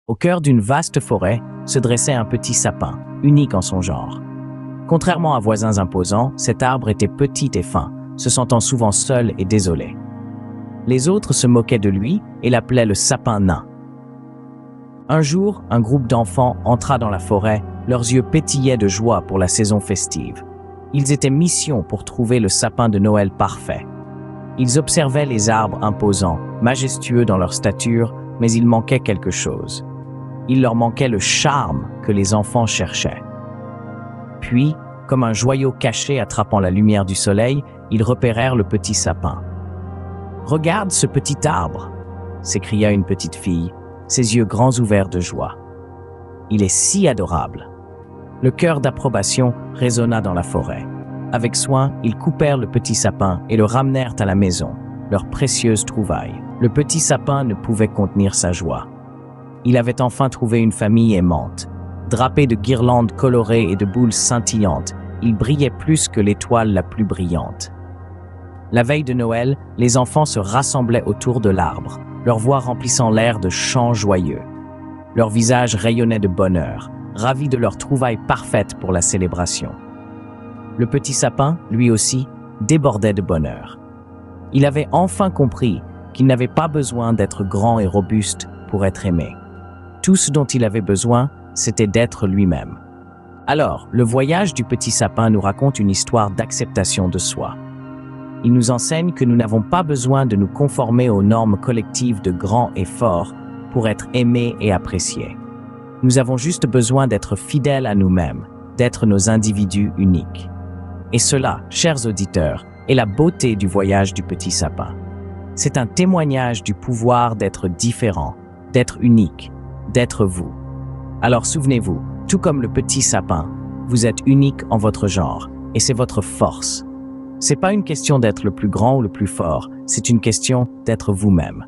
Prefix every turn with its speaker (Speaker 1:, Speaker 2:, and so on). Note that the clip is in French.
Speaker 1: Au cœur d'une vaste forêt se dressait un petit sapin, unique en son genre. Contrairement à voisins imposants, cet arbre était petit et fin, se sentant souvent seul et désolé. Les autres se moquaient de lui et l'appelaient le sapin nain. Un jour, un groupe d'enfants entra dans la forêt, leurs yeux pétillaient de joie pour la saison festive. Ils étaient mission pour trouver le sapin de Noël parfait. Ils observaient les arbres imposants, majestueux dans leur stature, mais il manquait quelque chose. Il leur manquait le charme que les enfants cherchaient. Puis, comme un joyau caché attrapant la lumière du soleil, ils repérèrent le petit sapin. « Regarde ce petit arbre !» s'écria une petite fille, ses yeux grands ouverts de joie. « Il est si adorable !» Le cœur d'approbation résonna dans la forêt. Avec soin, ils coupèrent le petit sapin et le ramenèrent à la maison, leur précieuse trouvaille. Le petit sapin ne pouvait contenir sa joie. Il avait enfin trouvé une famille aimante. Drapé de guirlandes colorées et de boules scintillantes, il brillait plus que l'étoile la plus brillante. La veille de Noël, les enfants se rassemblaient autour de l'arbre, leur voix remplissant l'air de chants joyeux. Leurs visages rayonnaient de bonheur, ravis de leur trouvaille parfaite pour la célébration. Le petit sapin, lui aussi, débordait de bonheur. Il avait enfin compris qu'il n'avait pas besoin d'être grand et robuste pour être aimé. Tout ce dont il avait besoin, c'était d'être lui-même. Alors, le voyage du petit sapin nous raconte une histoire d'acceptation de soi. Il nous enseigne que nous n'avons pas besoin de nous conformer aux normes collectives de grands et forts pour être aimés et appréciés. Nous avons juste besoin d'être fidèles à nous-mêmes, d'être nos individus uniques. Et cela, chers auditeurs, est la beauté du voyage du petit sapin. C'est un témoignage du pouvoir d'être différent, d'être unique, d'être vous. Alors souvenez-vous, tout comme le petit sapin, vous êtes unique en votre genre, et c'est votre force. C'est pas une question d'être le plus grand ou le plus fort, c'est une question d'être vous-même.